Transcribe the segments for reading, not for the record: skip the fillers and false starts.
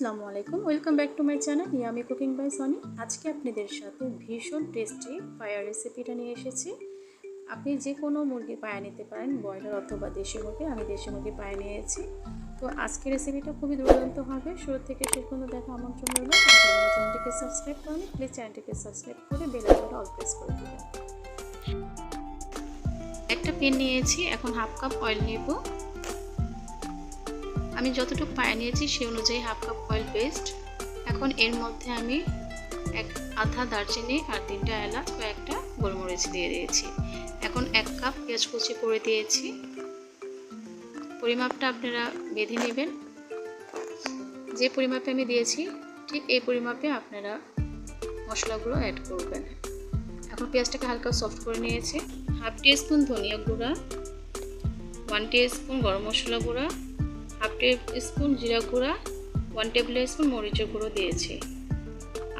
আসসালামু আলাইকুম, welcome back to my channel yummy cooking by Soni. আজকে আপনাদের সাথে ভীষণ টেস্টি পায়া রেসিপিটা নিয়ে এসেছি। আপনি যে কোনো মুরগির পায়া নিতে পারেন, ব্রয়লার অথবা দেশি মুরগি। আমি দেশি মুরগির পায়া নিয়েছি। তো আজকে রেসিপিটা খুবই দুর্দান্ত হবে। শুরু থেকে শেষ পর্যন্ত দেখা আমন্ত্রণ রইল। আর যারা চ্যানেলটিকে সাবস্ক্রাইব করেন, প্লিজ চ্যানেলটিকে সাবস্ক্রাইব করে বেল আইকনটা অল প্রেস করে দেবেন। একটা প্যান নিয়েছি, এখন হাফ কাপ অয়েল নেব। আমি যতটুকু পায়া নিয়েছি সেই অনুযায়ী হাফ কাপ অয়েল পেস্ট। এখন এর মধ্যে আমি আধা দারচিনি আর 3টা এলাচ, কয়েকটা গোলমরিচ দিয়ে দিয়েছি। এখন 1 কাপ পেঁয়াজ কুচি করে দিয়েছি। পরিমাপটা আপনারা বেঁধে নেবেন। যে পরিমাপে আমি দিয়েছি ঠিক এই পরিমাপে আপনারা মশলাগুলো অ্যাড করবেন। এখন পেঁয়াজটাকে হালকা সফট করে নিয়েছি। হাফ টিস্পুন ধনিয়া গুঁড়া, 1 টিস্পুন গরম মশলা গুঁড়া, হাফ টিস্পুন জিরা গুঁড়া, 1 টেবিল স্পুন মরিচের গুঁড়ো দিয়েছি।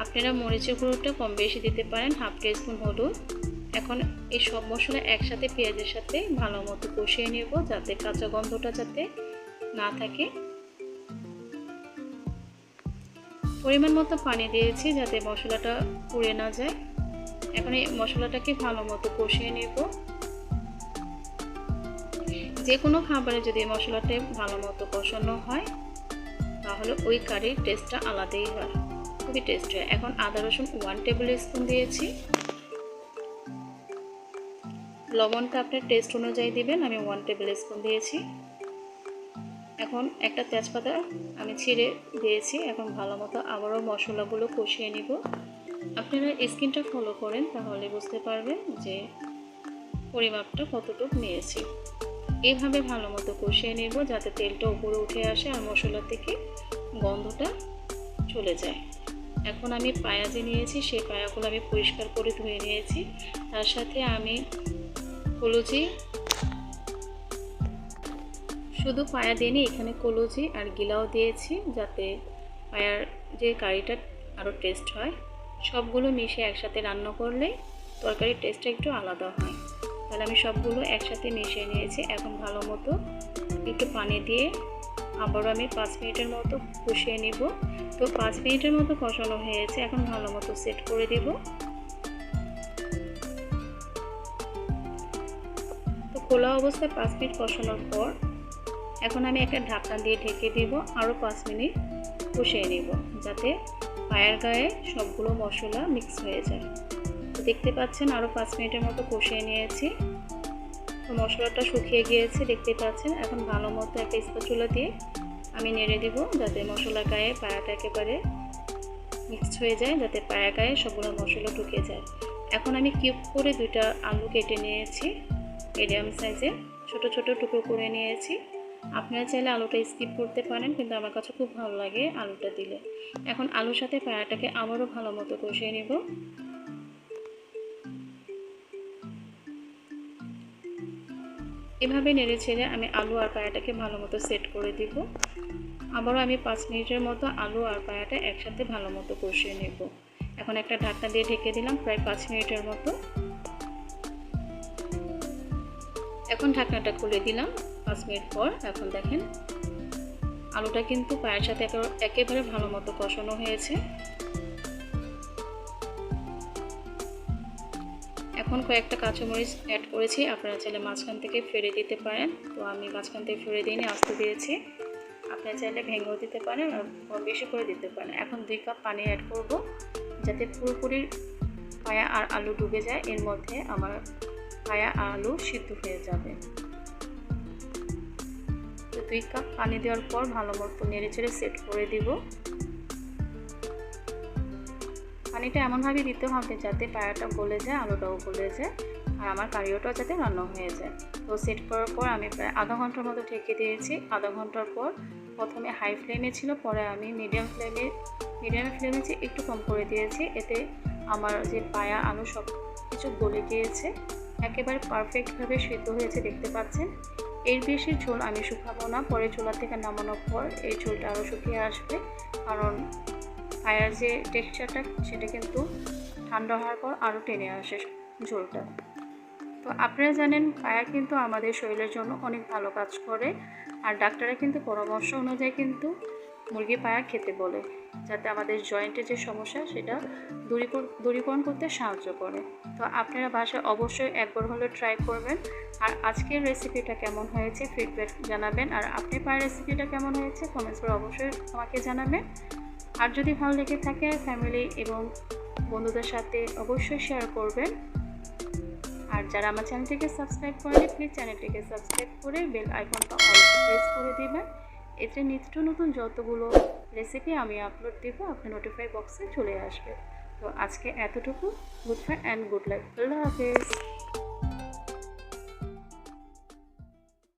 আপনারা মরিচের গুঁড়োটা কম বেশি দিতে পারেন। হাফ টিস্পুন হলুদ। এখন এই সব মশলা একসাথে পেঁয়াজের সাথে ভালো মতো কষিয়ে নেব, যাতে কাঁচা গন্ধটা যাতে না থাকে। পরিমাণ মতো পানি দিয়েছি যাতে মশলাটা পুড়ে না যায়। এখন এই মশলাটাকে ভালো মতো কষিয়ে নেব। যে কোনো খাবারে যদি মশলাটা ভালো মতো কষানো হয় তাহলে ওই কারির টেস্টটা আলাদাই হয়, খুবই টেস্টি হয়। এখন আদা রসুন 1 টেবিল স্পুন দিয়েছি। লবণটা আপনার টেস্ট অনুযায়ী দিবেন, আমি 1 টেবিল স্পুন দিয়েছি। এখন একটা তেজপাতা আমি ছিঁড়ে দিয়েছি। এখন ভালো মতো আবারও মশলাগুলো কষিয়ে নিব। আপনারা স্কিনটা ফলো করেন তাহলে বুঝতে পারবেন যে পরিমাপটা কতটুকু নিয়েছি। এইভাবে ভালো মতো কষিয়ে নেব যাতে তেলটা উপরে উঠে আসে আর মশলা থেকে গন্ধটা চলে যায়। এখন আমি পায়া যে নিয়েছি সেই পায়াগুলো আমি পরিষ্কার করে ধুয়ে নিয়েছি। তার সাথে আমি কলুজি, শুধু পায়া দিইনি, এখানে কলুজি আর গিলাও দিয়েছি যাতে পায়ার যে কারিটা আরও টেস্ট হয়। সবগুলো মিশে একসাথে রান্না করলে তরকারির টেস্টটা একটু আলাদা হয়। তাহলে আমি সবগুলো একসাথে মিশিয়ে নিয়েছি। এখন ভালো মতো একটু পানি দিয়ে আবারও আমি 5 মিনিটের মতো কষিয়ে নিব। তো 5 মিনিটের মতো কষানো হয়েছে। এখন ভালো মতো সেট করে দেব। তো খোলা অবস্থায় 5 মিনিট কষানোর পর এখন আমি একটা ঢাকনা দিয়ে ঢেকে দিব। আরও 5 মিনিট কষিয়ে নেব যাতে পায়ের গায়ে সবগুলো মশলা মিক্স হয়ে যায়। তো দেখতে পাচ্ছেন আরও 5 মিনিটের মতো কষিয়ে নিয়েছি। তো মশলাটা শুকিয়ে গিয়েছে দেখতে পাচ্ছেন। এখন ভালো মতো একটা স্প্যাচুলা দিয়ে আমি নেড়ে দিব যাতে মশলা গায়ে পায়াটা একেবারে মিক্স হয়ে যায়, যাতে পায়া গায়ে সবগুলো মশলা ঢুকে যায়। এখন আমি কিউব করে 2টা আলু কেটে নিয়েছি, মিডিয়াম সাইজে ছোট ছোট টুকরো করে নিয়েছি। আপনারা চাইলে আলুটা স্কিপ করতে পারেন, কিন্তু আমার কাছে খুব ভালো লাগে আলুটা দিলে। এখন আলুর সাথে পায়াটাকে আবারও ভালো মতো কষিয়ে নেব। এভাবে নেড়ে ছেড়ে আমি আলু আর পায়াটাকে ভালো মতো সেট করে দিব। আবারও আমি 5 মিনিটের মতো আলু আর পায়াটা একসাথে ভালো মতো কষিয়ে নেব। এখন একটা ঢাকনা দিয়ে ঢেকে দিলাম প্রায় 5 মিনিটের মতো। এখন ঢাকনাটা খুলে দিলাম 5 মিনিট পর। এখন দেখেন আলুটা কিন্তু পায়ের সাথে একেবারে ভালো মতো কষানো হয়েছে। এখন কয়েকটা কাঁচামরিচ অ্যাড করেছি, আপনারা চাইলে মাঝখান থেকে ফেলে দিতে পারেন। তো আমি মাঝখান থেকে ফেলে দিইনি, আস্তে দিয়েছি। আপনারা চাইলে ভেঙেও দিতে পারেন আর কম বেশি করে দিতে পারেন। এখন 2 কাপ পানি অ্যাড করব যাতে পুরোপুরি পায়া আর আলু ডুবে যায়। এর মধ্যে আমার পায়া আর আলু সিদ্ধ হয়ে যাবে। তো 2 কাপ পানি দেওয়ার পর ভালো মতো নেড়ে চেড়ে সেট করে দিব। পানিটা এমনভাবে দিতে হবে যাতে পায়াটা গলে যায়, আলুটাও গলে যায় আর আমার কারিটাও যাতে রান্না হয়ে যায়। তো সেট করার পর আমি প্রায় আধা ঘন্টার মতো ঢেকে দিয়েছি। আধা ঘন্টার পর প্রথমে হাই ফ্লেমে ছিল, পরে আমি মিডিয়াম ফ্লেমে একটু কম করে দিয়েছি। এতে আমার যে পায়া আলু সব কিছু গলে গিয়েছে, একেবারে পারফেক্টভাবে সিদ্ধ হয়েছে দেখতে পাচ্ছেন। এর বেশি ঝোল আমি শুকাবো না, পরে চুলা থেকে নামানোর পর এই ঝোলটা আরও শুকিয়ে আসবে, কারণ পায়ার যে টেক্সচারটা সেটা কিন্তু ঠান্ডা হওয়ার পর আরও টেনে আসে ঝোলটা। তো আপনারা জানেন পায়া কিন্তু আমাদের শরীরের জন্য অনেক ভালো কাজ করে, আর ডাক্তাররা কিন্তু পরামর্শ অনুযায়ী কিন্তু মুরগি পায়া খেতে বলে, যাতে আমাদের জয়েন্টের যে সমস্যা সেটা দূরীকরণ করতে সাহায্য করে। তো আপনারা বাসায় অবশ্যই একবার হলে ট্রাই করবেন। আর আজকের রেসিপিটা কেমন হয়েছে ফিডব্যাক জানাবেন। আর আপনি পায়ের রেসিপিটা কেমন হয়েছে কমেন্টস করে অবশ্যই আমাকে জানাবেন। আর যদি ভালো লেগে থাকে ফ্যামিলি এবং বন্ধুদের সাথে অবশ্যই শেয়ার করবেন। আর যারা আমার চ্যানেলটিকে সাবস্ক্রাইব করেনি প্লিজ চ্যানেলটিকে সাবস্ক্রাইব করে বেল আইকনটা অল প্রেস করে দিবেন। এতে নিত্য নতুন যতগুলো রেসিপি আমি আপলোড দেব আপনার নোটিফাই বক্সে চলে আসবে। তো আজকে এতটুকু। Goodbye and good life. আল্লাহ হাফেজ।